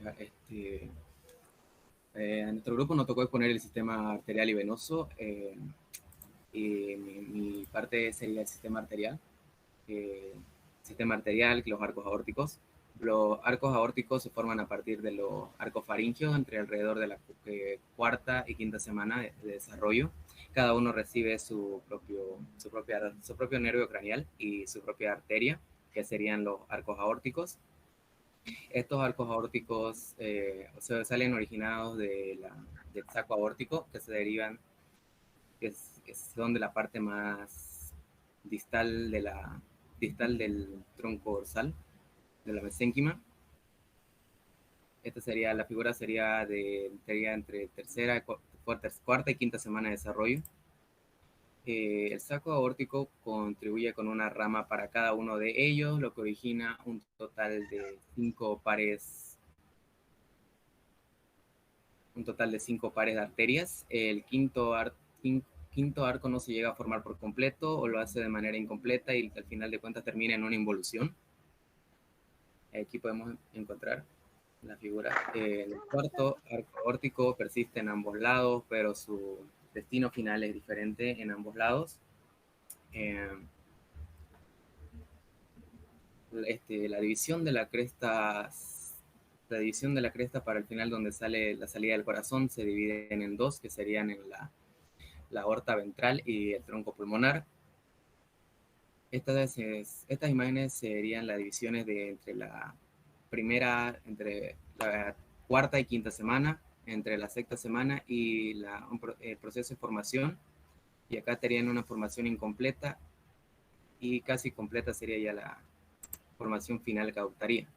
A nuestro grupo nos tocó exponer el sistema arterial y venoso, y mi parte sería el sistema arterial. Sistema arterial, los arcos aórticos. Los arcos aórticos se forman a partir de los arcos faringios entre alrededor de la cuarta y quinta semana de desarrollo. Cada uno recibe su propio nervio craneal y su propia arteria, que serían los arcos aórticos. Estos arcos aórticos salen originados del saco aórtico, que se derivan, que son de la parte más distal del tronco dorsal, de la mesénquima. La figura sería entre cuarta y quinta semana de desarrollo. El saco aórtico contribuye con una rama para cada uno de ellos, lo que origina un total de 5 pares de arterias. El quinto arco no se llega a formar por completo o lo hace de manera incompleta y al final de cuentas termina en una involución. Aquí podemos encontrar la figura. El cuarto arco aórtico persiste en ambos lados, pero su destino final es diferente en ambos lados. La división de la cresta para el final, donde sale la salida del corazón, se dividen en dos, que serían en la aorta ventral y el tronco pulmonar. Estas imágenes serían las divisiones entre la cuarta y quinta semana, entre la sexta semana y el proceso de formación. Y acá tenían una formación incompleta y casi completa sería ya la formación final que adoptaría.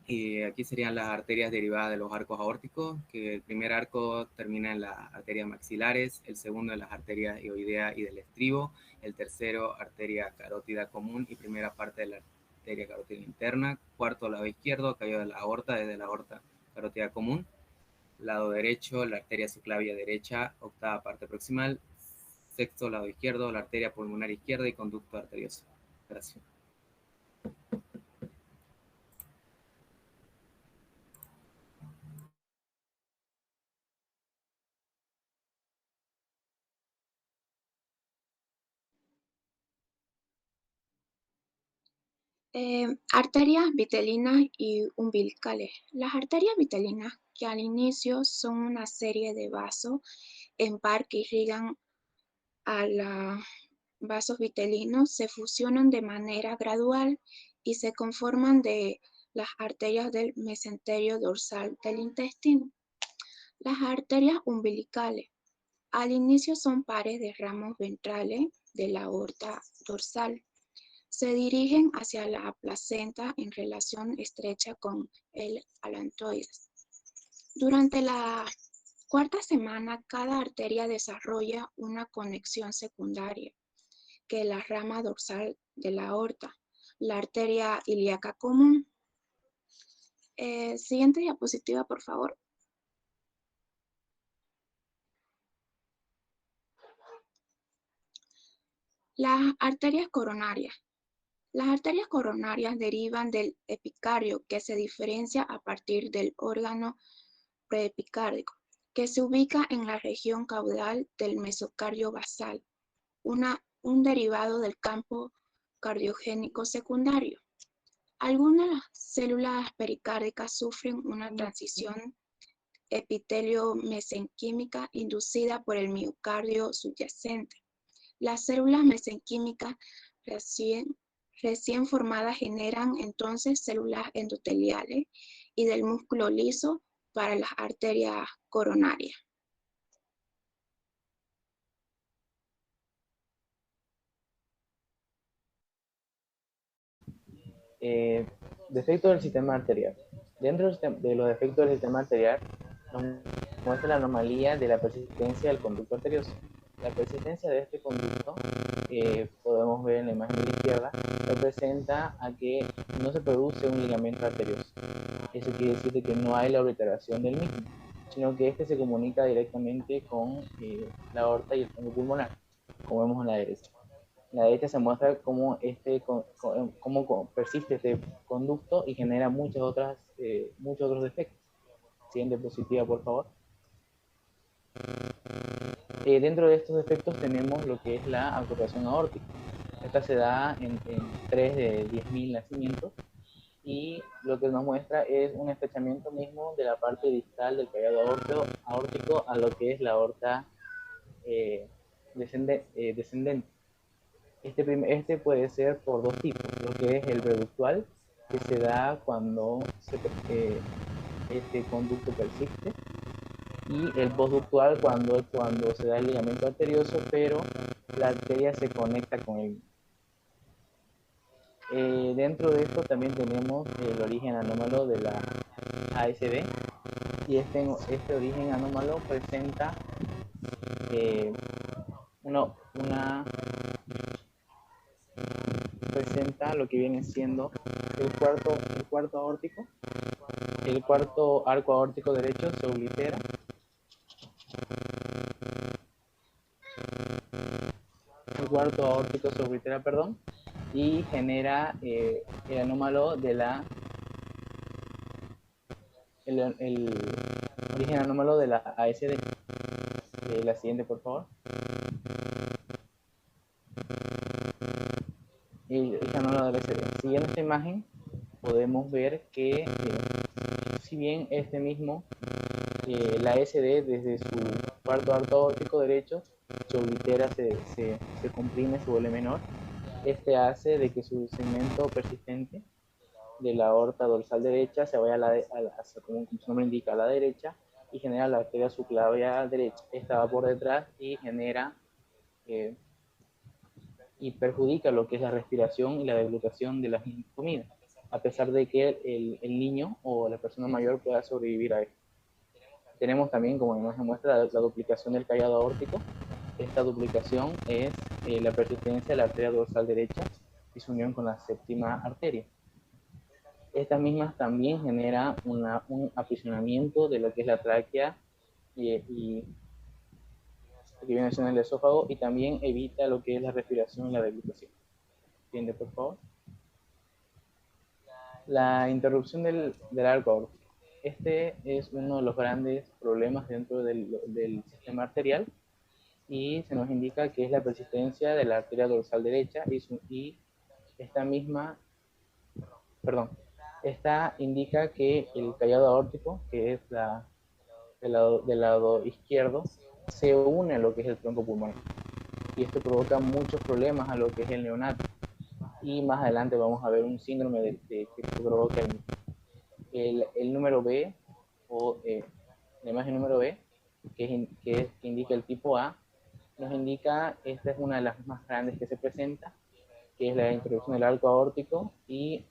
Y aquí serían las arterias derivadas de los arcos aórticos, que el primer arco termina en las arterias maxilares, el segundo en las arterias hioidea y del estribo, el tercero arteria carótida común y primera parte de la arteria carótida interna, cuarto lado izquierdo, caído de la aorta desde la aorta carótida común, lado derecho, la arteria subclavia derecha, octava parte proximal, sexto lado izquierdo, la arteria pulmonar izquierda y conducto arterioso. Gracias. Arterias vitelinas y umbilicales. Las arterias vitelinas, que al inicio son una serie de vasos en par que irrigan a los vasos vitelinos, se fusionan de manera gradual y se conforman de las arterias del mesenterio dorsal del intestino. Las arterias umbilicales, al inicio son pares de ramos ventrales de la aorta dorsal. Se dirigen hacia la placenta en relación estrecha con el alantoides. Durante la cuarta semana, cada arteria desarrolla una conexión secundaria, que es la rama dorsal de la aorta, la arteria ilíaca común. Siguiente diapositiva, por favor. Las arterias coronarias. Las arterias coronarias derivan del epicardio, que se diferencia a partir del órgano preepicárdico, que se ubica en la región caudal del mesocardio basal, un derivado del campo cardiogénico secundario. Algunas células pericárdicas sufren una transición epitelio-mesenquímica inducida por el miocardio subyacente. Las células mesenquímicas recién formadas generan entonces células endoteliales y del músculo liso para las arterias coronarias. Defectos del sistema arterial. Dentro de los defectos del sistema arterial nos muestra la anomalía de la persistencia del conducto arterioso. La persistencia de este conducto, podemos ver en la imagen de la izquierda, representa a que no se produce un ligamento arterioso. Eso quiere decir que no hay la obliteración del mismo, sino que este se comunica directamente con la aorta y el tronco pulmonar, como vemos en la derecha. En la derecha se muestra cómo, persiste este conducto y genera muchos otros defectos. Siguiente diapositiva, por favor. Dentro de estos defectos tenemos lo que es la acortación aórtica. Esta se da en 3 de 10.000 nacimientos y lo que nos muestra es un estrechamiento mismo de la parte distal del callado aórtico a lo que es la aorta descendente. Este puede ser por dos tipos, lo que es el reductual, que se da cuando este conducto persiste, y el postductual cuando se da el ligamento arterioso, pero la arteria se conecta con él. Dentro de esto también tenemos el origen anómalo de la ASD, y este origen anómalo presenta presenta lo que viene siendo el cuarto aórtico. El cuarto arco aórtico derecho se oblitera. El cuarto aórtico se oblitera, perdón, y genera el anómalo de el origen anómalo de la ASD. La siguiente, por favor. El anómalo de la ASD. Siguiendo esta imagen, podemos ver que si bien la ASD desde su cuarto arco aórtico derecho se oblitera, se comprime, se vuelve menor, este hace de que su segmento persistente de la aorta dorsal derecha se vaya como su nombre indica, a la derecha, y genera la arteria subclavia derecha. Esta va por detrás y genera y perjudica lo que es la respiración y la deglutación de las comidas, a pesar de que el niño o la persona mayor pueda sobrevivir a esto. Tenemos también, como imagen muestra, la duplicación del callado aórtico. Esta duplicación es la persistencia de la arteria dorsal derecha y su unión con la séptima arteria. Estas mismas también generan un aprisionamiento de lo que es la tráquea y lo que viene siendo el esófago, y también evita lo que es la respiración y la deglutación. Siguiente, por favor. La interrupción del arco aórtico. Este es uno de los grandes problemas dentro del sistema arterial, y se nos indica que es la persistencia de la arteria dorsal derecha y esta indica que el callado aórtico, que es del lado izquierdo, se une a lo que es el tronco pulmonar, y esto provoca muchos problemas a lo que es el neonato, y más adelante vamos a ver un síndrome que provoca el número B, o la imagen número B, que indica el tipo A, nos indica, esta es una de las más grandes que se presenta, que es la introducción del arco aórtico, y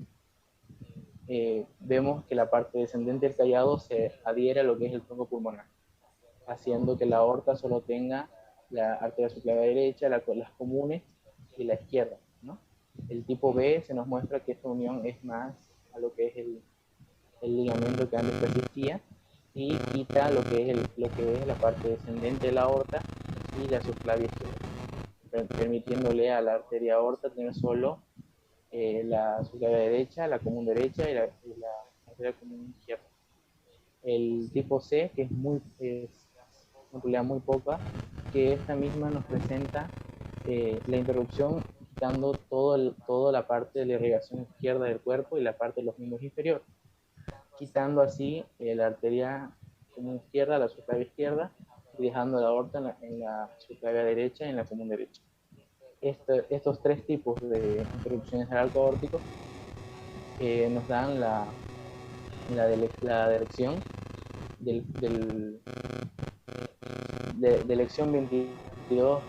vemos que la parte descendente del callado se adhiere a lo que es el tronco pulmonar, haciendo que la aorta solo tenga la arteria subclavia derecha, las comunes y la izquierda, ¿no? El tipo B se nos muestra que esta unión es más a lo que es el ligamento que antes persistía, y quita lo que es la parte descendente de la aorta y la subclavia izquierda, permitiéndole a la arteria aorta tener solo la subclavia derecha, la común derecha y la arteria común izquierda. El tipo C, que es en realidad muy poca, que esta misma nos presenta la interrupción, quitando toda la parte de la irrigación izquierda del cuerpo y la parte de los miembros inferiores, quitando así la arteria común izquierda, la subclavia izquierda, y dejando la aorta en la subclavia derecha y en la común derecha. Estos tres tipos de interrupciones del arco aórtico nos dan la dirección de lección 22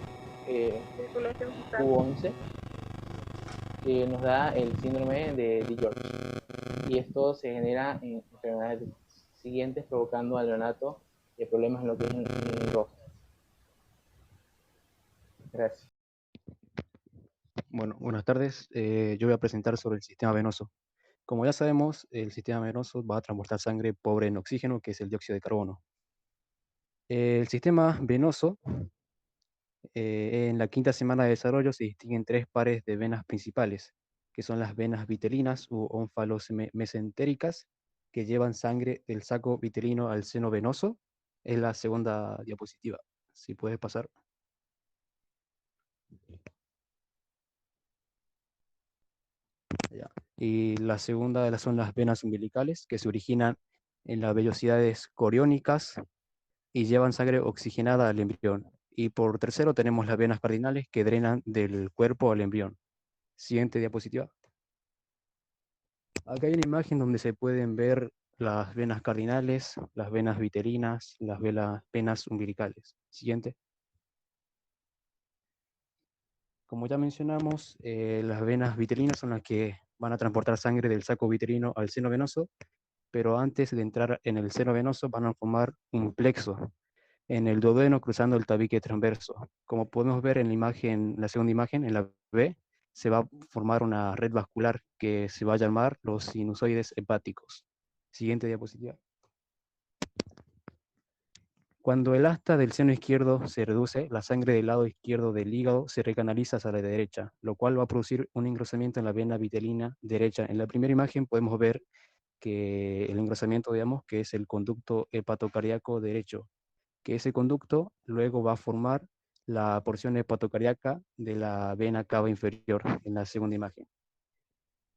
U11, que nos da el síndrome de George, y esto se genera en enfermedades siguientes, provocando al neonato problemas en lo que es el rostro. Gracias. Bueno, buenas tardes. Yo voy a presentar sobre el sistema venoso. Como ya sabemos, el sistema venoso va a transportar sangre pobre en oxígeno, que es el dióxido de carbono. El sistema venoso En la quinta semana de desarrollo se distinguen tres pares de venas principales, que son las venas vitelinas u ónfalo-mesentéricas, que llevan sangre del saco vitelino al seno venoso. Es la segunda diapositiva. Si puedes pasar. Ya. Y la segunda son las venas umbilicales, que se originan en las vellosidades coriónicas y llevan sangre oxigenada al embrión. Y por tercero tenemos las venas cardinales, que drenan del cuerpo al embrión. Siguiente diapositiva. Acá hay una imagen donde se pueden ver las venas cardinales, las venas vitelinas, las venas umbilicales. Siguiente. Como ya mencionamos, las venas vitelinas son las que van a transportar sangre del saco vitelino al seno venoso, pero antes de entrar en el seno venoso van a formar un plexo en el duodeno cruzando el tabique transverso. Como podemos ver en la imagen, la segunda imagen, en la B, se va a formar una red vascular que se va a llamar los sinusoides hepáticos. Siguiente diapositiva. Cuando el asta del seno izquierdo se reduce, la sangre del lado izquierdo del hígado se recanaliza hacia la derecha, lo cual va a producir un engrosamiento en la vena vitelina derecha. En la primera imagen podemos ver que el engrosamiento, digamos, que es el conducto hepatocardíaco derecho, que ese conducto luego va a formar la porción hepatocardíaca de la vena cava inferior en la segunda imagen.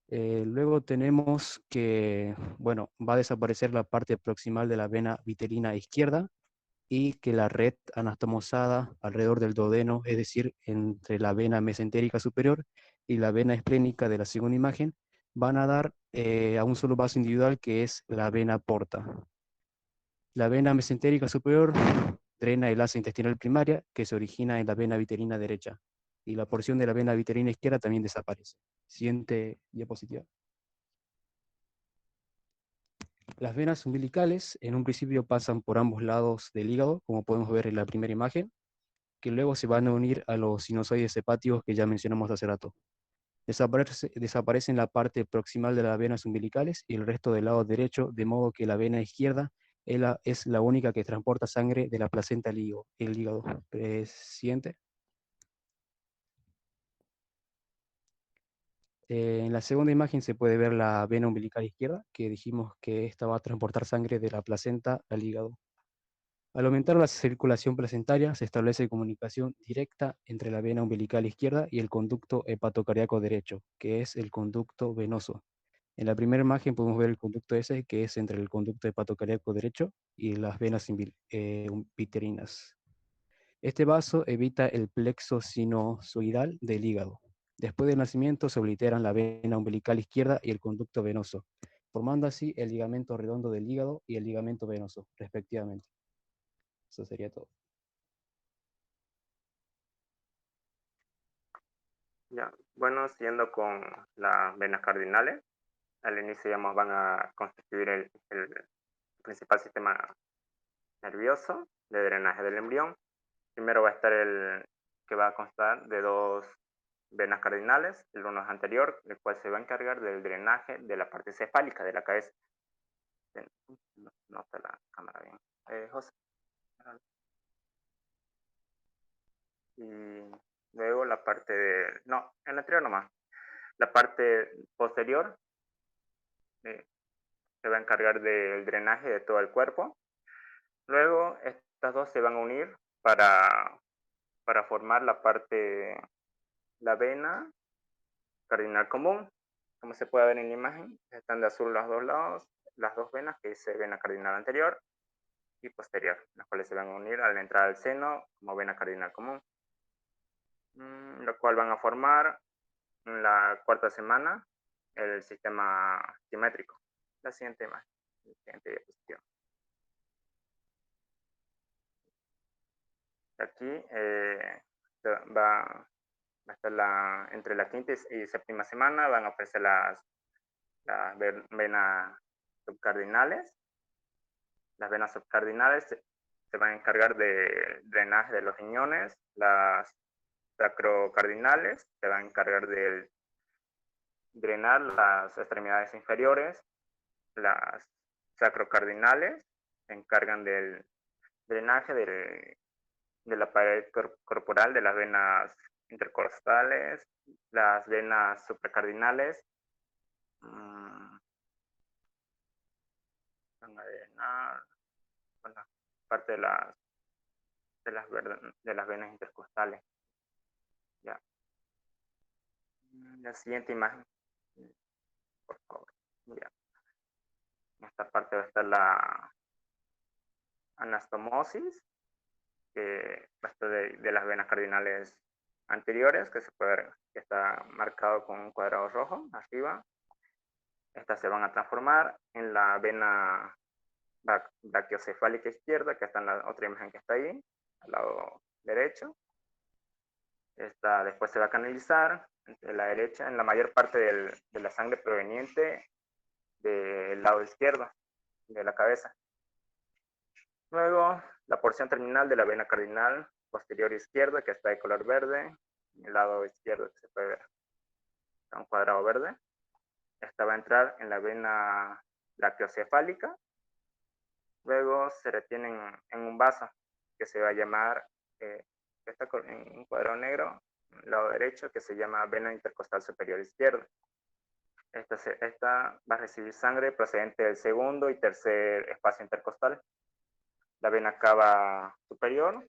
Luego tenemos que, bueno, va a desaparecer la parte proximal de la vena vitelina izquierda y que la red anastomosada alrededor del duodeno, es decir, entre la vena mesentérica superior y la vena esplénica de la segunda imagen, van a dar a un solo vaso individual que es la vena porta. La vena mesentérica superior drena el asa intestinal primaria que se origina en la vena vitelina derecha y la porción de la vena vitelina izquierda también desaparece. Siguiente diapositiva. Las venas umbilicales en un principio pasan por ambos lados del hígado, como podemos ver en la primera imagen, que luego se van a unir a los sinusoides hepáticos que ya mencionamos hace rato. Desaparece en la parte proximal de las venas umbilicales y el resto del lado derecho, de modo que la vena izquierda es la única que transporta sangre de la placenta al hígado. El hígado. Siguiente. En la segunda imagen se puede ver la vena umbilical izquierda, que dijimos que esta va a transportar sangre de la placenta al hígado. Al aumentar la circulación placentaria, se establece comunicación directa entre la vena umbilical izquierda y el conducto hepatocardíaco derecho, que es el conducto venoso. En la primera imagen podemos ver el conducto S, que es entre el conducto hepatocardíaco derecho y las venas viterinas. Este vaso evita el plexo sinusoidal del hígado. Después del nacimiento se obliteran la vena umbilical izquierda y el conducto venoso, formando así el ligamento redondo del hígado y el ligamento venoso, respectivamente. Eso sería todo. Ya, bueno, siguiendo con las venas cardinales, al inicio digamos, van a constituir el principal sistema nervioso de drenaje del embrión. Primero va a estar el que va a constar de dos venas cardinales, el uno es anterior, el cual se va a encargar del drenaje de la parte cefálica de la cabeza. No está la cámara bien. José. Y luego la parte de... No, el anterior nomás. La parte posterior se va a encargar del drenaje de todo el cuerpo. Luego estas dos se van a unir para formar la vena cardinal común. Como se puede ver en la imagen, están de azul los dos lados, las dos venas, que es vena cardinal anterior y posterior, las cuales se van a unir al entrar al seno como vena cardinal común, lo cual van a formar en la cuarta semana el sistema simétrico. La siguiente imagen, la siguiente diapositiva. Aquí va a estar entre la quinta y séptima semana, van a ofrecer las venas subcardinales. Las venas subcardinales se van a encargar de drenaje de los riñones. Las sacrocardinales se van a encargar de drenar las extremidades inferiores. Las sacrocardinales se encargan del drenaje la pared corporal de las venas intercostales, las venas supracardinales, van a drenar bueno, parte de las venas intercostales. Ya. La siguiente imagen, por favor. Ya. En esta parte va a estar la anastomosis, que va a estar de las venas cardinales anteriores, que se puede ver que está marcado con un cuadrado rojo arriba. Estas se van a transformar en la vena brachiocefálica izquierda, que está en la otra imagen que está ahí, al lado derecho. Esta después se va a canalizar entre la derecha, en la mayor parte de la sangre proveniente del lado izquierdo de la cabeza. Luego, la porción terminal de la vena cardinal posterior izquierda, que está de color verde, en el lado izquierdo que se puede ver, está un cuadrado verde. Esta va a entrar en la vena brachiocefálica. Luego se retienen en un vaso que se va a llamar, está en un cuadrado negro, en el lado derecho, que se llama vena intercostal superior izquierda. Esta va a recibir sangre procedente del segundo y tercer espacio intercostal. La vena cava superior,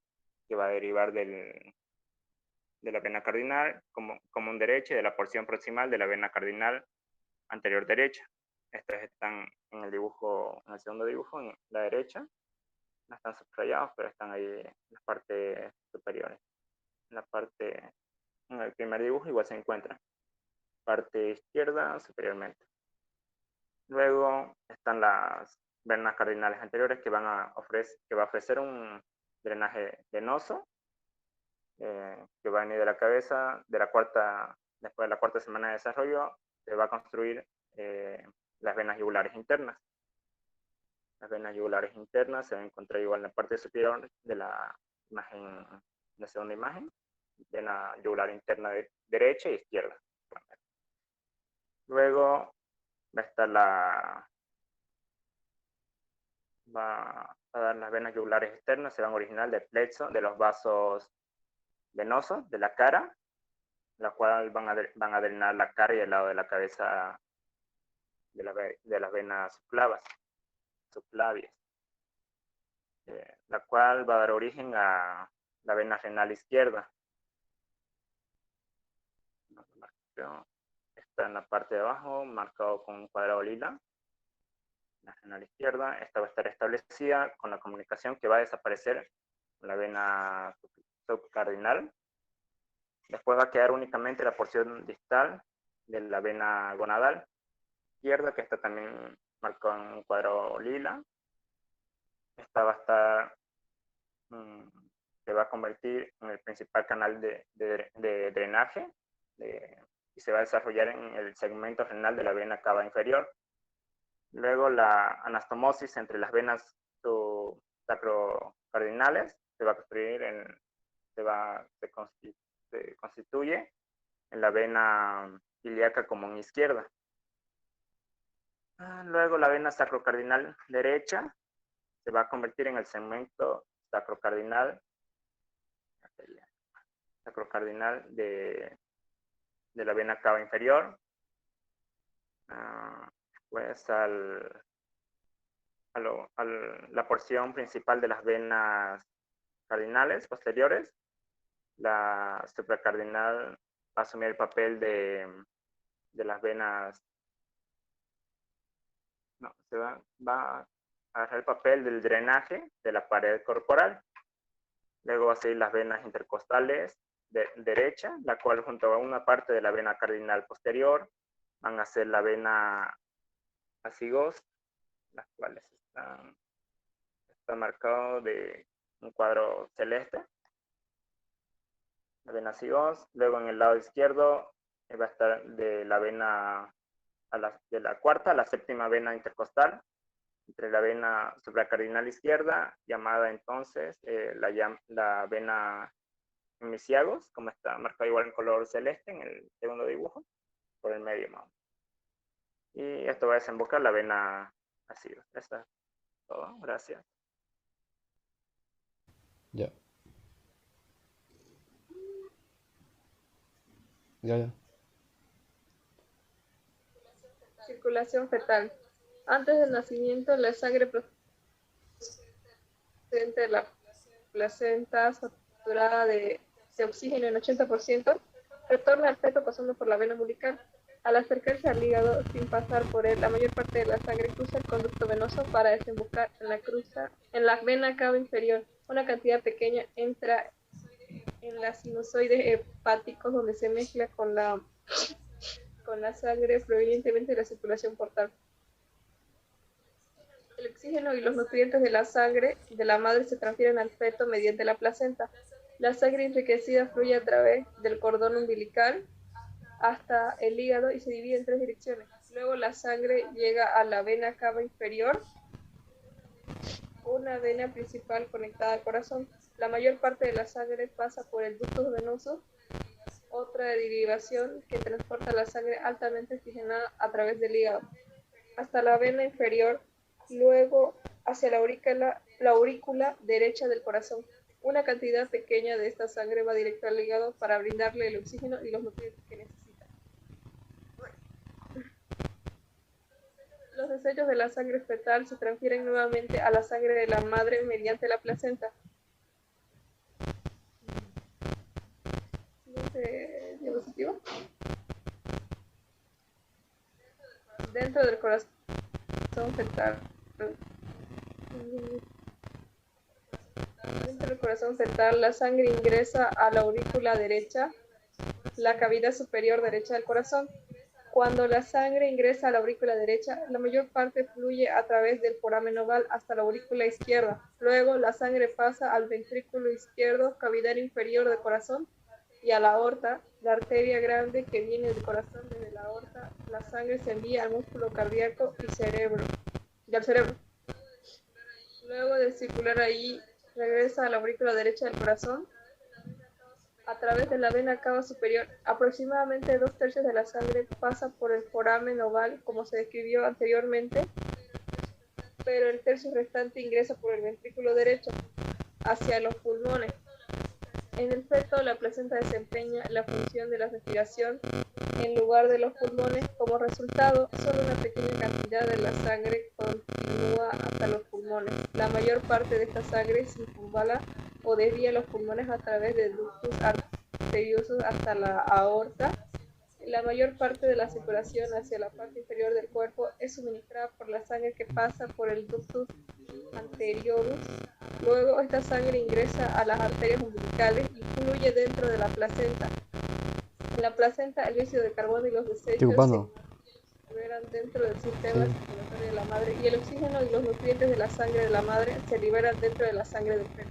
que va a derivar de la vena cardinal común derecha y de la porción proximal de la vena cardinal anterior derecha. Estos están en el dibujo, en el segundo dibujo, en la derecha. No están subrayados, pero están ahí en las partes superiores. En el primer dibujo igual se encuentran. Parte izquierda superiormente. Luego están las venas cardinales anteriores que va a ofrecer un drenaje venoso que va a venir de la cabeza, después de la cuarta semana de desarrollo, se va a construir las venas yugulares internas. Las venas yugulares internas se van a encontrar igual en la parte superior de la imagen, la segunda imagen, vena yugular interna derecha e izquierda. Luego va a estar va a dar las venas yugulares externas, se van a originar del plexo de los vasos venosos de la cara, la cual van a drenar la cara y el lado de la cabeza de las venas subclavias, la cual va a dar origen a la vena renal izquierda. Está en la parte de abajo, marcado con un cuadrado lila. La renal izquierda, esta va a estar establecida con la comunicación que va a desaparecer con la vena subcardinal. Después va a quedar únicamente la porción distal de la vena gonadal izquierda, que está también marcada en un cuadrado lila. Esta va a estar, se va a convertir en el principal canal de drenaje y se va a desarrollar en el segmento renal de la vena cava inferior. Luego la anastomosis entre las venas sacrocardinales se va a construir se constituye en la vena ilíaca común izquierda. Luego la vena sacrocardinal derecha se va a convertir en el segmento sacrocardinal de la vena cava inferior. Pues la porción principal de las venas cardinales posteriores, la supracardinal va a asumir el papel de las venas, va a agarrar el papel del drenaje de la pared corporal. Luego va a seguir las venas intercostales derecha, la cual junto a una parte de la vena cardinal posterior van a ser la vena azigos, las cuales está marcado de un cuadro celeste. La vena azigos. Luego en el lado izquierdo va a estar de la vena de la cuarta a la séptima vena intercostal, entre la vena supracardinal izquierda, llamada entonces la vena hemisiagos, como está marcado igual en color celeste en el segundo dibujo, por el medio más. Y esto va a desembocar la vena azigos. Eso es todo. Gracias. Ya. Ya. Circulación fetal. Antes del nacimiento, la sangre procedente de la placenta saturada de oxígeno en 80% retorna al feto pasando por la vena umbilical. Al acercarse al hígado sin pasar por él, la mayor parte de la sangre cruza el conducto venoso para desembocar en la vena cava inferior. Una cantidad pequeña entra en los sinusoides hepáticos, donde se mezcla con la sangre provenientemente de la circulación portal. El oxígeno y los nutrientes de la sangre de la madre se transfieren al feto mediante la placenta. La sangre enriquecida fluye a través del cordón umbilical hasta el hígado y se divide en 3 direcciones. Luego la sangre llega a la vena cava inferior, una vena principal conectada al corazón. La mayor parte de la sangre pasa por el ducto venoso, otra derivación que transporta la sangre altamente oxigenada a través del hígado hasta la vena inferior, luego hacia la aurícula derecha del corazón. Una cantidad pequeña de esta sangre va directo al hígado para brindarle el oxígeno y los nutrientes que necesita. Los desechos de la sangre fetal se transfieren nuevamente a la sangre de la madre mediante la placenta. Siguiente diapositiva. Dentro del corazón fetal. Dentro del corazón fetal, la sangre ingresa a la aurícula derecha, la cavidad superior derecha del corazón. Cuando la sangre ingresa a la aurícula derecha, la mayor parte fluye a través del foramen oval hasta la aurícula izquierda. Luego, la sangre pasa al ventrículo izquierdo, cavidad inferior del corazón, y a la aorta, la arteria grande que viene del corazón. Desde la aorta, la sangre se envía al músculo cardíaco y al cerebro. Luego de circular ahí, regresa a la aurícula derecha del corazón a través de la vena cava superior. Aproximadamente 2/3 de la sangre pasa por el foramen oval, como se describió anteriormente, pero el tercio restante ingresa por el ventrículo derecho hacia los pulmones. En el feto, la placenta desempeña la función de la respiración en lugar de los pulmones. Como resultado, solo una pequeña cantidad de la sangre continúa hasta los pulmones. La mayor parte de esta sangre circunvala o desvía los pulmones a través de ductos arteriosos hasta la aorta. La mayor parte de la circulación hacia la parte inferior del cuerpo es suministrada por la sangre que pasa por el ductus anteriorus. Luego, esta sangre ingresa a las arterias umbilicales y fluye dentro de la placenta. En la placenta, el dióxido de carbono y los desechos se liberan dentro del sistema circulatorio de la madre, y el oxígeno y los nutrientes de la sangre de la madre se liberan dentro de la sangre del feto.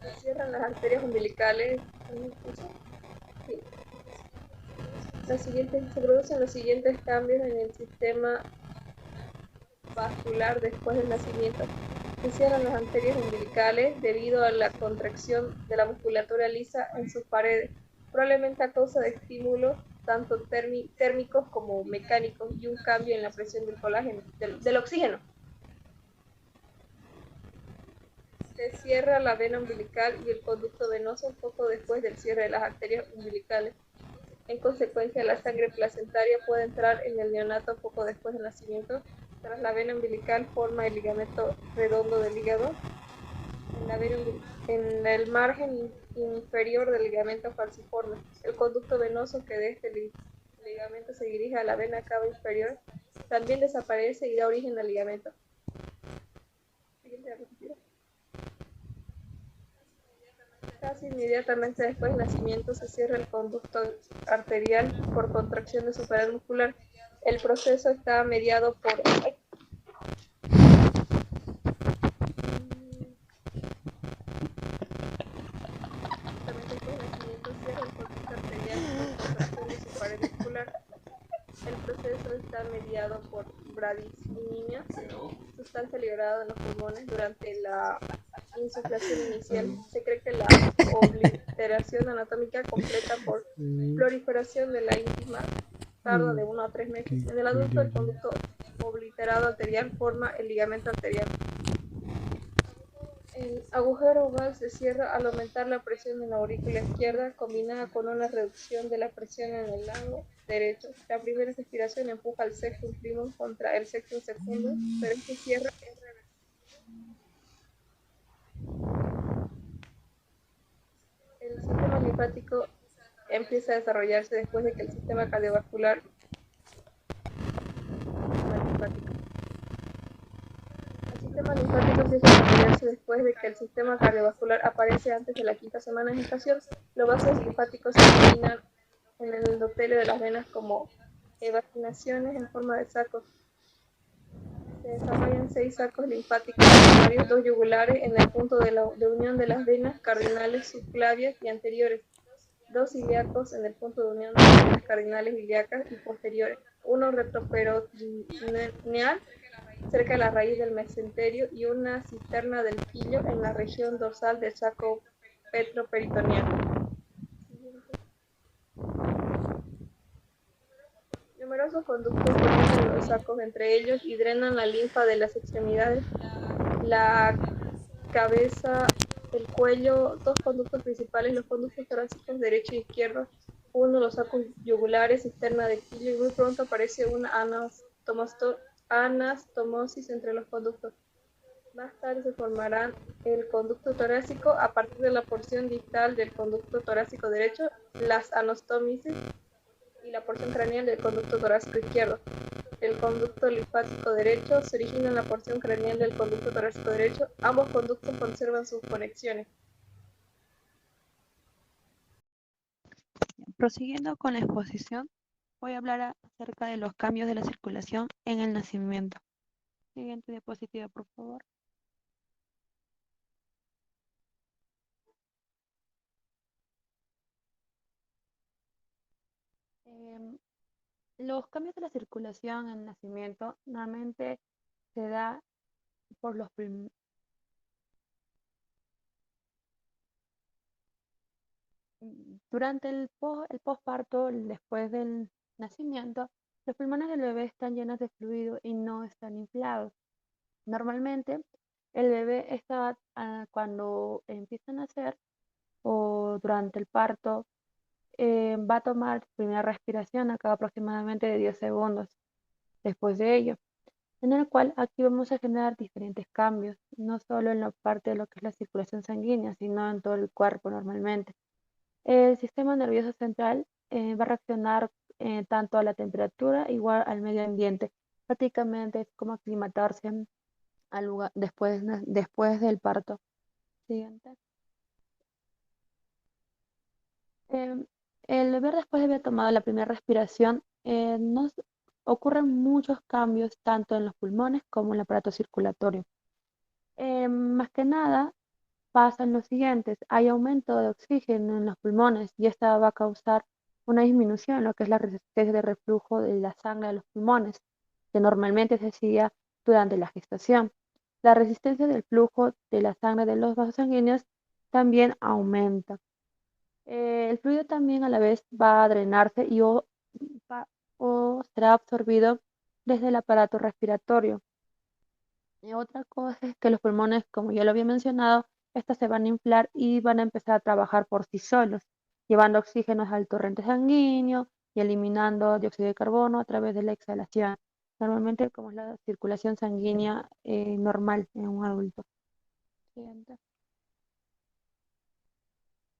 Se cierran las arterias umbilicales. Se producen los siguientes cambios en el sistema vascular después del nacimiento. Se cierran las arterias umbilicales debido a la contracción de la musculatura lisa en sus paredes, probablemente a causa de estímulos tanto térmicos como mecánicos y un cambio en la presión del colágeno, del oxígeno. Se cierra la vena umbilical y el conducto venoso poco después del cierre de las arterias umbilicales. En consecuencia, la sangre placentaria puede entrar en el neonato poco después del nacimiento. Tras la vena umbilical forma el ligamento redondo del hígado. En el margen inferior del ligamento falciforme, el conducto venoso que de este ligamento se dirige a la vena cava inferior también desaparece y da origen al ligamento. Siguiente diapositiva. Casi inmediatamente después del nacimiento se cierra el conducto arterial por contracción de su pared muscular. El proceso está mediado por... El proceso está mediado por bradicinemia, sustancia liberada en los pulmones durante la insuflación inicial. Se cree que la obliteración anatómica completa por proliferación de la íntima tarda de 1 a 3 meses. En el adulto, el conducto obliterado arterial forma el ligamento arterial. El agujero oval se cierra al aumentar la presión en la aurícula izquierda, combinada con una reducción de la presión en el lado derecho. La primera respiración empuja al septum primum contra el septum secundum, pero este cierre es reversible. El sistema linfático empieza a desarrollarse después de que el sistema cardiovascular aparece antes de la quinta semana de gestación. Los vasos linfáticos se eliminan en el endotelio de las venas como evaginaciones en forma de sacos. Se desarrollan 6 sacos linfáticos primarios, 2 yugulares en el punto de unión de las venas cardinales subclavias y anteriores, 2 ilíacos en el punto de unión de las venas cardinales ilíacas y posteriores, uno retroperitoneal cerca de la raíz del mesenterio y una cisterna del quillo en la región dorsal del saco retroperitoneal. Numerosos conductos conectan los sacos entre ellos y drenan la linfa de las extremidades, la cabeza, el cuello. 2 conductos principales, los conductos torácicos derecho e izquierdo, uno los sacos yugulares, cisterna de quillo, y muy pronto aparece una anastomosis entre los conductos. Más tarde se formarán el conducto torácico a partir de la porción distal del conducto torácico derecho, las anastomosis, y la porción craneal del conducto torácico izquierdo. El conducto linfático derecho se origina en la porción craneal del conducto torácico derecho. Ambos conductos conservan sus conexiones. Prosiguiendo con la exposición, voy a hablar acerca de los cambios de la circulación en el nacimiento. Siguiente diapositiva, por favor. Los cambios de la circulación en el nacimiento normalmente se da por los durante el posparto, después del nacimiento, los pulmones del bebé están llenos de fluido y no están inflados. Normalmente, el bebé está, cuando empieza a nacer o durante el parto, va a tomar primera respiración a cada aproximadamente de 10 segundos después de ello, en el cual aquí vamos a generar diferentes cambios, no solo en la parte de lo que es la circulación sanguínea, sino en todo el cuerpo normalmente. El sistema nervioso central va a reaccionar tanto a la temperatura igual al medio ambiente. Prácticamente es como aclimatarse al lugar después del parto. Siguiente. El bebé después de haber tomado la primera respiración, ocurren muchos cambios tanto en los pulmones como en el aparato circulatorio. Más que nada pasan los siguientes: hay aumento de oxígeno en los pulmones y esta va a causar una disminución en lo que es la resistencia de reflujo de la sangre a los pulmones, que normalmente se hacía durante la gestación. La resistencia del flujo de la sangre de los vasos sanguíneos también aumenta. El fluido también a la vez va a drenarse o será absorbido desde el aparato respiratorio. Y otra cosa es que los pulmones, como ya lo había mencionado, estos se van a inflar y van a empezar a trabajar por sí solos, llevando oxígeno al torrente sanguíneo y eliminando dióxido de carbono a través de la exhalación. Normalmente, como es la circulación sanguínea normal en un adulto. Siguiente.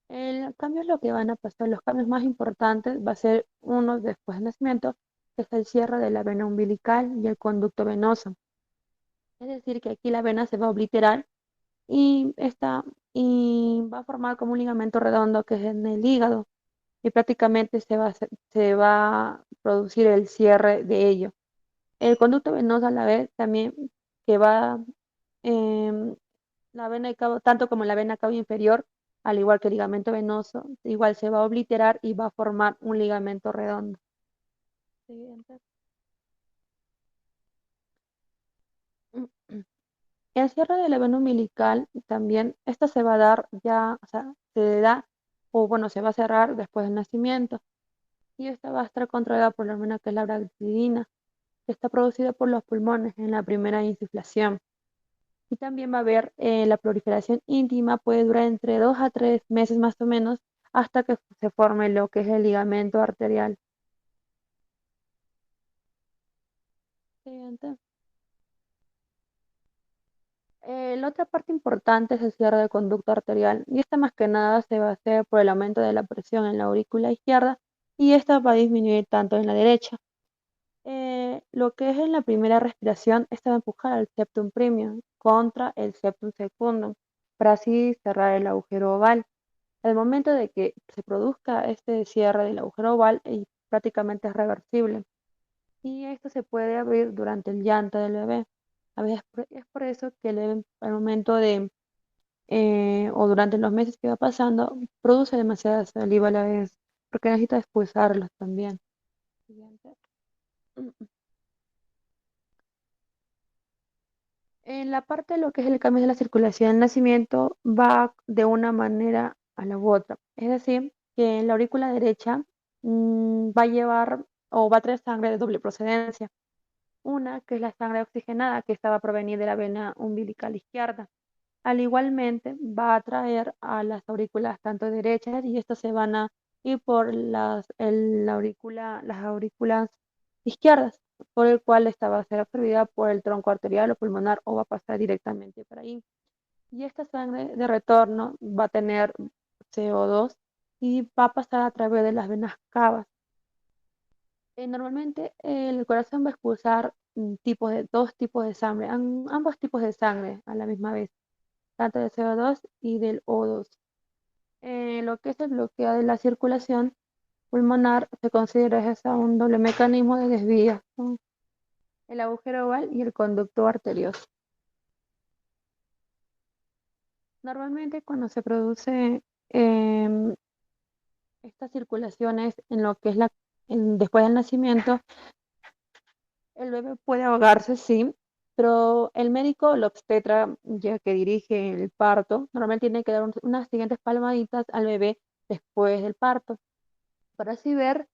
El cambio es lo que van a pasar, los cambios más importantes va a ser uno después del nacimiento, que es el cierre de la vena umbilical y el conducto venoso. Es decir, que aquí la vena se va a obliterar y va a formar como un ligamento redondo que es en el hígado y prácticamente se va a producir el cierre de ello. El conducto venoso a la vez también que va, la vena cabo, tanto como la vena cava inferior, al igual que el ligamento venoso, igual se va a obliterar y va a formar un ligamento redondo. Siguiente. El cierre de la vena umbilical también, esta se va a dar ya, o sea, se da, o bueno, se va a cerrar después del nacimiento. Y esta va a estar controlada por la hormona que es la bradicardia, que está producida por los pulmones en la primera insuflación. Y también va a haber la proliferación íntima, puede durar entre 2 a 3 meses más o menos, hasta que se forme lo que es el ligamento arterial. Siguiente. La otra parte importante es el cierre del conducto arterial, y esta más que nada se va a hacer por el aumento de la presión en la aurícula izquierda, y esta va a disminuir tanto en la derecha. Lo que es en la primera respiración, esta va a empujar al septum primum contra el septum secundum, para así cerrar el agujero oval. Al momento de que se produzca este cierre del agujero oval, prácticamente es reversible. Y esto se puede abrir durante el llanto del bebé. A veces es por eso que el bebé al momento de, o durante los meses que va pasando, produce demasiada saliva a la vez, porque necesita expulsarlos también. Siguiente. En la parte de lo que es el cambio de la circulación del nacimiento va de una manera a la otra. Es decir, que en la aurícula derecha va a llevar o va a traer sangre de doble procedencia. Una que es la sangre oxigenada que esta va a provenir de la vena umbilical izquierda. Al igualmente va a traer a las aurículas tanto derechas y estas se van a ir por las aurículas izquierdas, por el cual esta va a ser absorbida por el tronco arterial o pulmonar o va a pasar directamente por ahí. Y esta sangre de retorno va a tener CO2 y va a pasar a través de las venas cavas. Normalmente el corazón va a expulsar dos tipos de sangre, ambos tipos de sangre a la misma vez, tanto del CO2 y del O2. Lo que es el bloqueo de la circulación pulmonar se considera un doble mecanismo de desvío, ¿no? El agujero oval y el conducto arterioso. Normalmente cuando se produce estas circulaciones en lo que es después del nacimiento, el bebé puede ahogarse, sí, pero el médico, el obstetra, ya que dirige el parto, normalmente tiene que dar unas siguientes palmaditas al bebé después del parto, para así ver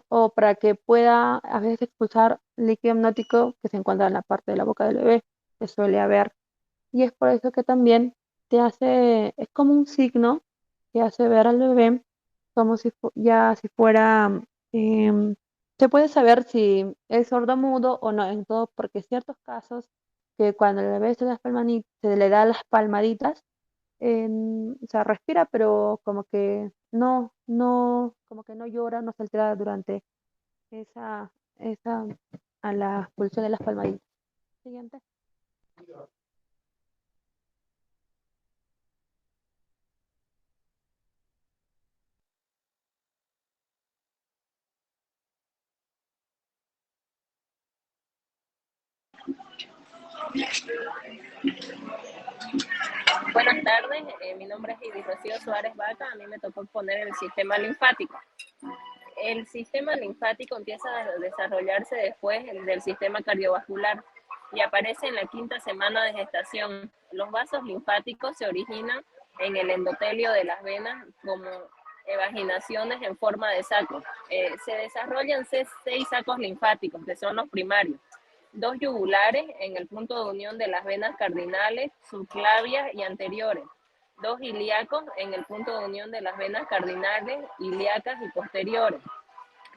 o para que pueda a veces expulsar líquido amniótico que se encuentra en la parte de la boca del bebé, que suele haber. Y es por eso que también es como un signo que hace ver al bebé como si fuera, em, se puede saber si es sordomudo o no, en todo, porque ciertos casos que cuando el bebé se le da las palmaditas, o sea, respira, pero como que no llora, no se altera durante esa, esa, a la expulsión de las palmaditas. Siguiente. Buenas tardes, mi nombre es Iris Rocío Suárez Vaca. A mí me tocó poner el sistema linfático. El sistema linfático empieza a desarrollarse después del sistema cardiovascular y aparece en la quinta semana de gestación. Los vasos linfáticos se originan en el endotelio de las venas como evaginaciones en forma de sacos. Se desarrollan 6 sacos linfáticos, que son los primarios. 2 yugulares en el punto de unión de las venas cardinales, subclavias y anteriores. 2 ilíacos en el punto de unión de las venas cardinales, ilíacas y posteriores.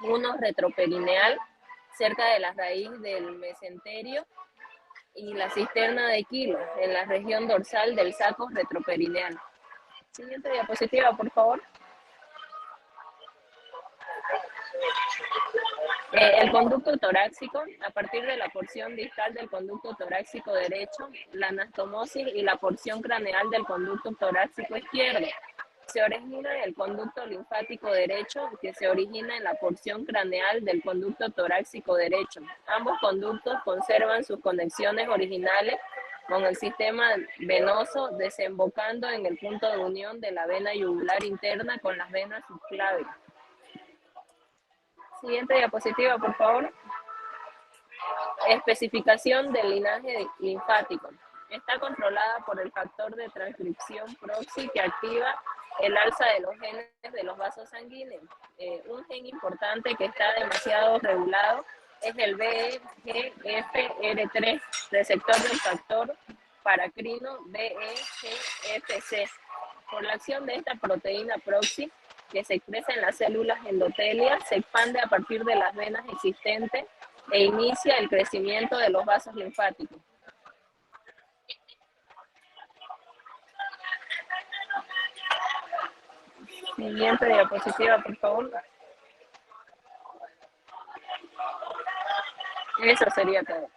1 retroperineal cerca de la raíz del mesenterio y la cisterna de Kilo en la región dorsal del saco retroperineal. Siguiente diapositiva, por favor. El conducto torácico, a partir de la porción distal del conducto torácico derecho, la anastomosis y la porción craneal del conducto torácico izquierdo. Se origina el conducto linfático derecho, que se origina en la porción craneal del conducto torácico derecho. Ambos conductos conservan sus conexiones originales con el sistema venoso, desembocando en el punto de unión de la vena yugular interna con las venas subclavias. Siguiente diapositiva, por favor. Especificación del linaje linfático. Está controlada por el factor de transcripción proxy que activa el alza de los genes de los vasos sanguíneos. Un gen importante que está demasiado regulado es el VEGFR3, receptor del factor paracrino VEGFC. Por la acción de esta proteína proxy, que se expresa en las células endotelias, se expande a partir de las venas existentes e inicia el crecimiento de los vasos linfáticos. Siguiente diapositiva, por favor. Eso sería todo.